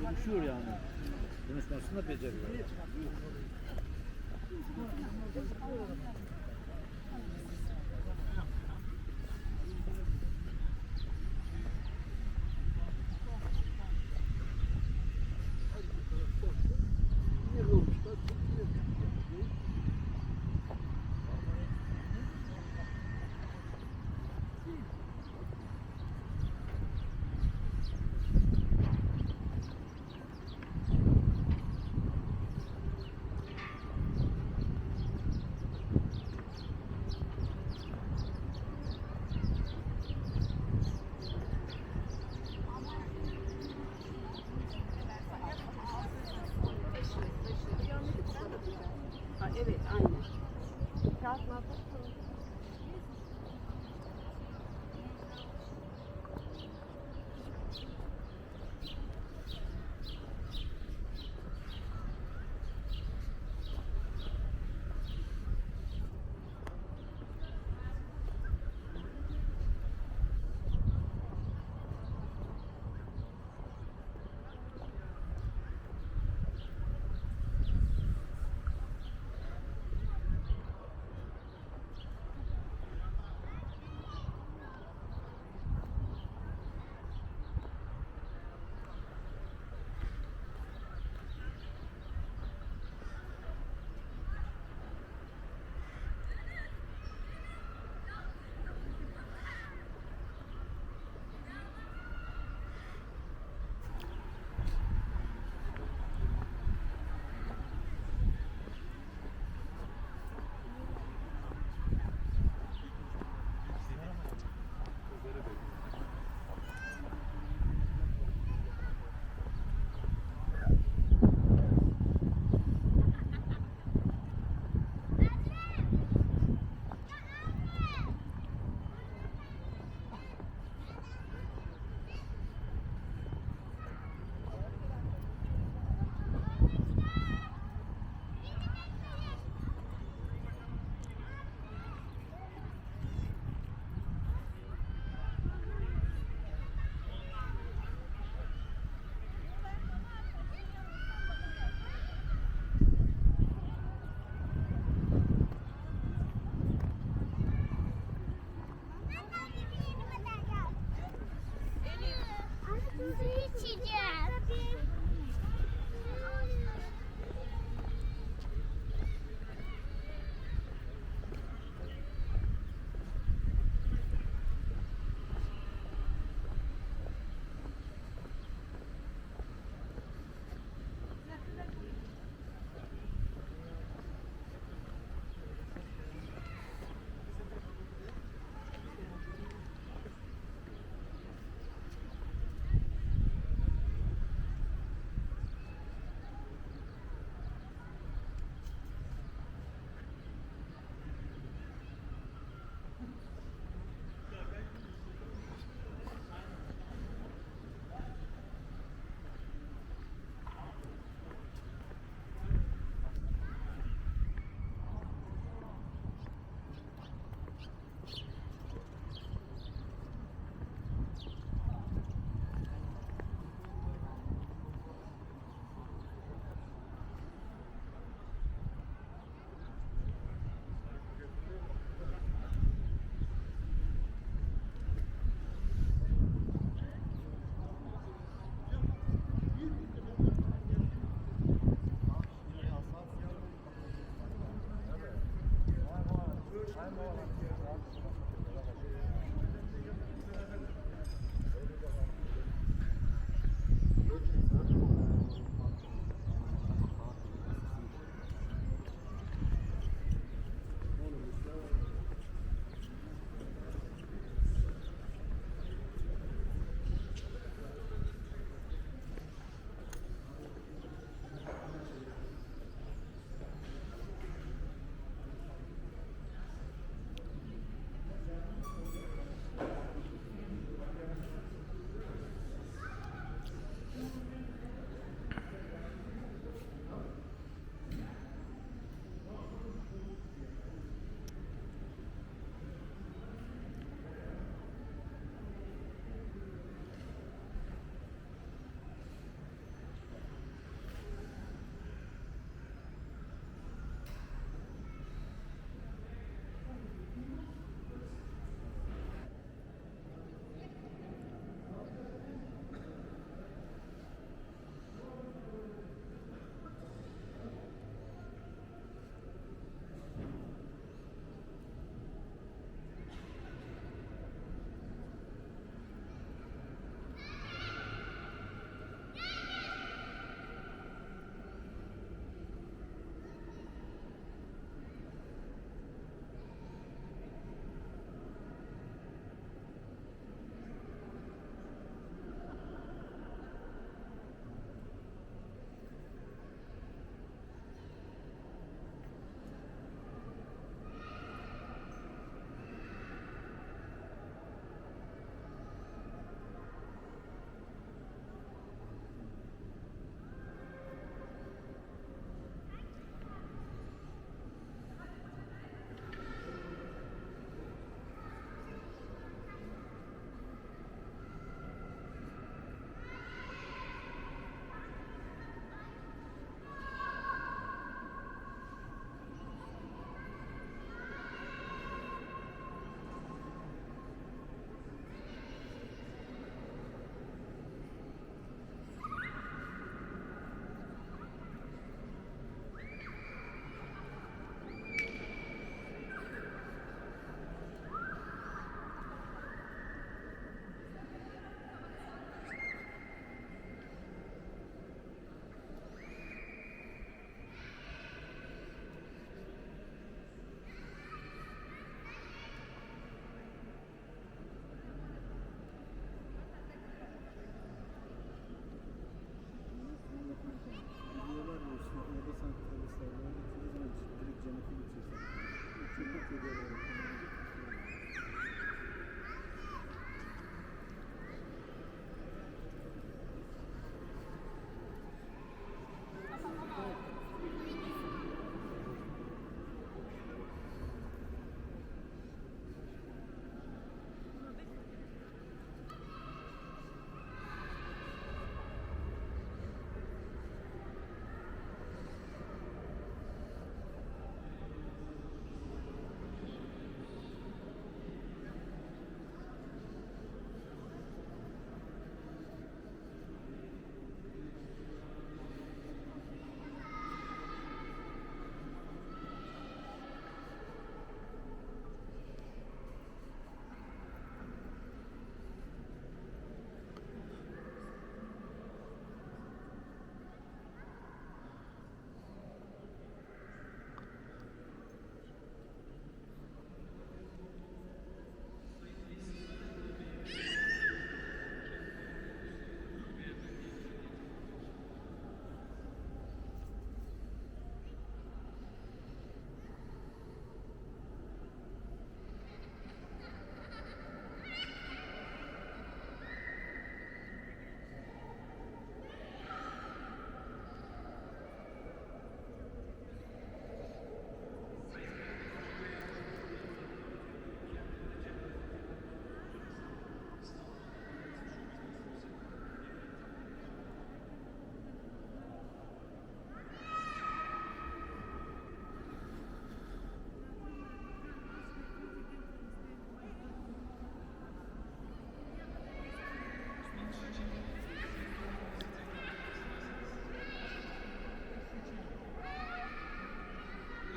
Konuşuyor yani. Konuşmasını da beceriyor.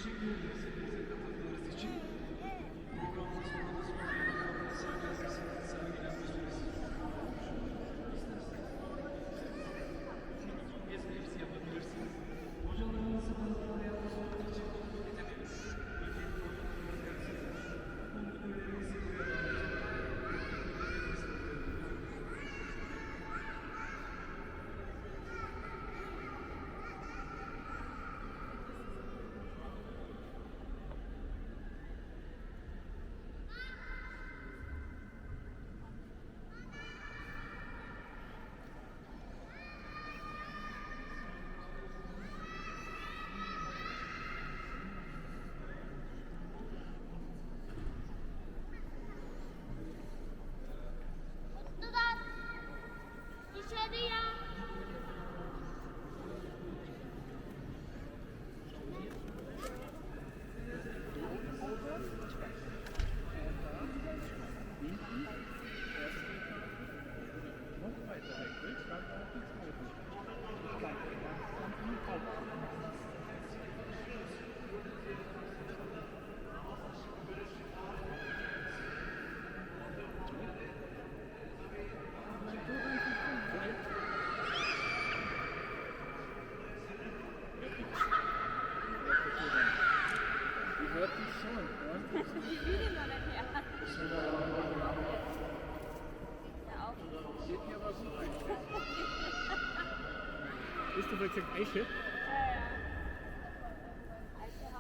Teşekkür ederiz hepinize katıldığınız için. Programın sonunda sergilenme süresi gezmenizi yapabilirsiniz. Hocalarınızı tanıtmaya sohbet için davet ederiz. Öncelikle hocalarımız gelsinler. Bu müdürlerimizi buraya davet ederiz. Mutlular dışarıya. Die hört dich schon. Ich will ihn noch nicht hören. Ja, auch. Geht mir aber gut ein. Bist du wirklich Eiche? Ja, ja.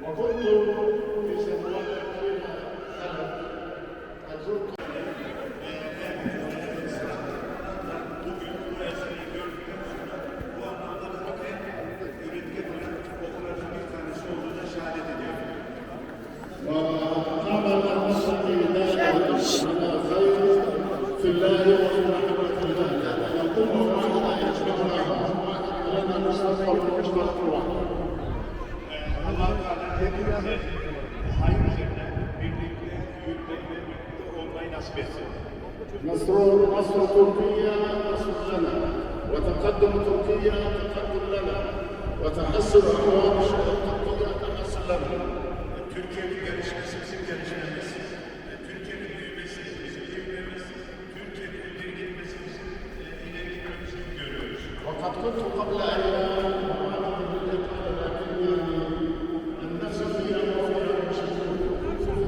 وكنت في سنوات أخيرة قد زرت وقام المصلي ذلك على خير في الله وفي رحمة الله يقوم معنا يجمعنا لنا نستغفر ونستغفر Allah Teala hepimize hayır üzerine birlikte, yürümek ve birlikte olmayı nasip etsin. نصر تركيا نصر لنا وتقدم تركيا تقدم لنا وتحسن احوال الشعوب التركيه تحسن لنا. Türkiye'nin gelişmesi bizim gelişmemiz. Türkiye'nin büyümesi bizim büyümemiz. Türkiye'nin ileri gitmesi bizim ileri gitmemizi görüyoruz. وقد كنت قبل ايام معارض باللقاء لكني النفس فيها وفيها مشكور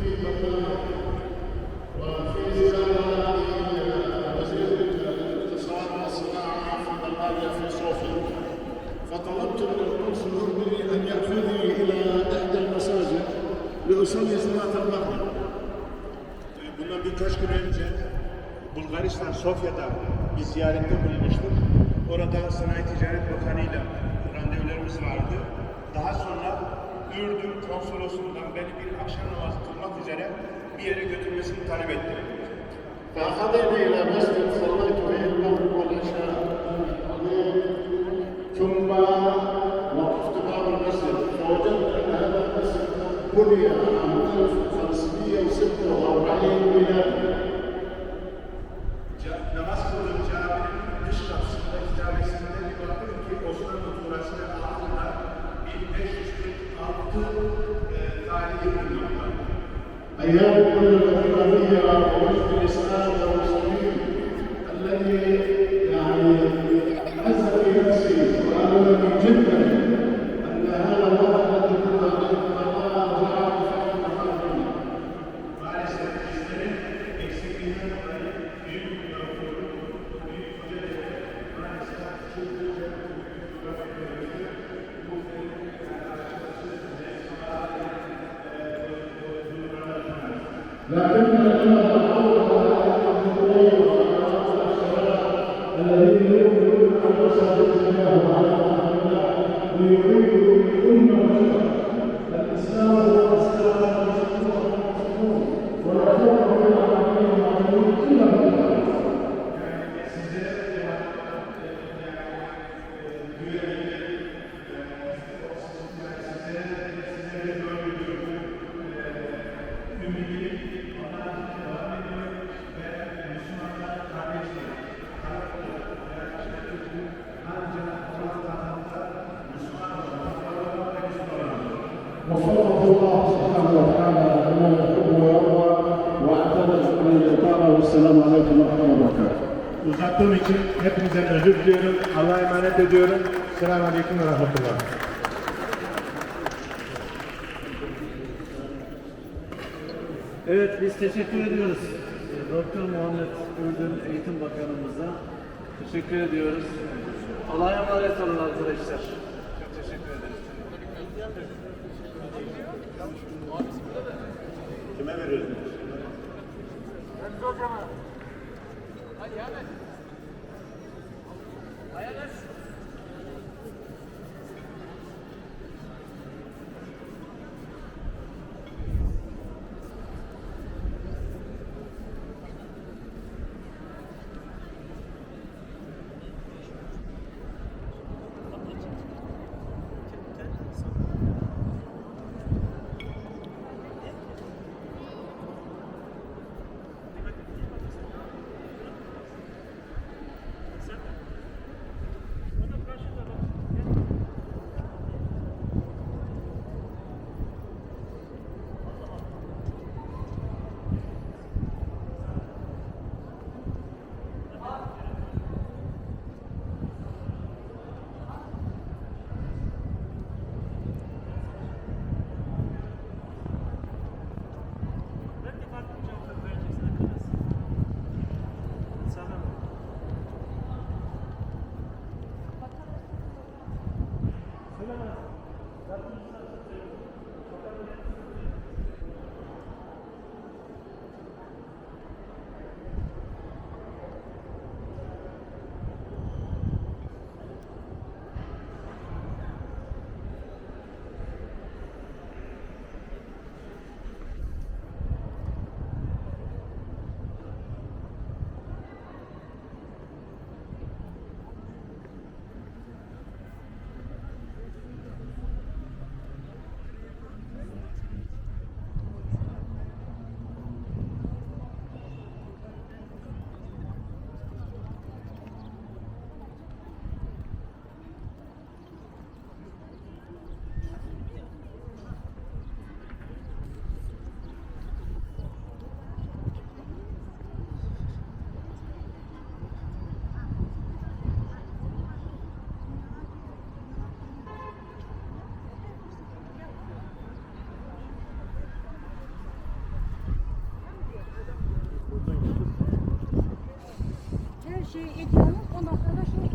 في مقام وفي زياره وزير الاقتصاد والصناعه في بلغاريا في صوفيا فطلبت من القنصل الاردني ان ياخذني الى احدى المساجد لاصلي صلاه المغرب. Bundan birkaç gün önce Bulgaristan Sofya'da bir ziyarette bulunmuştuk. Orada Sanayi Ticaret Bakanı ile randevularımız vardı. Daha sonra Ürdün Konsolosundan beni bir akşam namazı kılmak üzere bir yere götürmesini talep ettim. فأخذني إلى مسجد صليت فيه المغرب والعشاء ثم وقفت باب المسجد فوجدت أن هذا المسجد بني عام 1546 ميلادي. Namaz kıldığım caminin dış kapısında kitabesinde bir baktım ki Osmanlı tuğrasının altında 1546 tarihi bulunmakta. أيام الإمامية ومجد الإسلام والمسلمين الذي يعني عز في نفسي وأعلمني جدا أن هذا الوضع الذي كنا عليه الله جعل خير مقامنا. Maalesef bizlerin eksikliğinden dolayı büyük bir mağdurluk, büyük hocaları maalesef Türkçe bu لكن الذين يؤمنون بمساجد الله وعلى ويريدوا بالأمة الإسلام هو الإسلام ونحن Uzattığım için hepinizden özür diliyorum. Allah'a emanet ediyorum. Selamun Aleyküm ve Rahmetullah. Evet, biz teşekkür ediyoruz. Doktor Muhammed Ürdün Eğitim Bakanımıza teşekkür ediyoruz. Allah'a emanet olun arkadaşlar. Çok teşekkür ederiz. Kime veriyorsunuz? Her şeyi ediyorum. Ondan sonra şey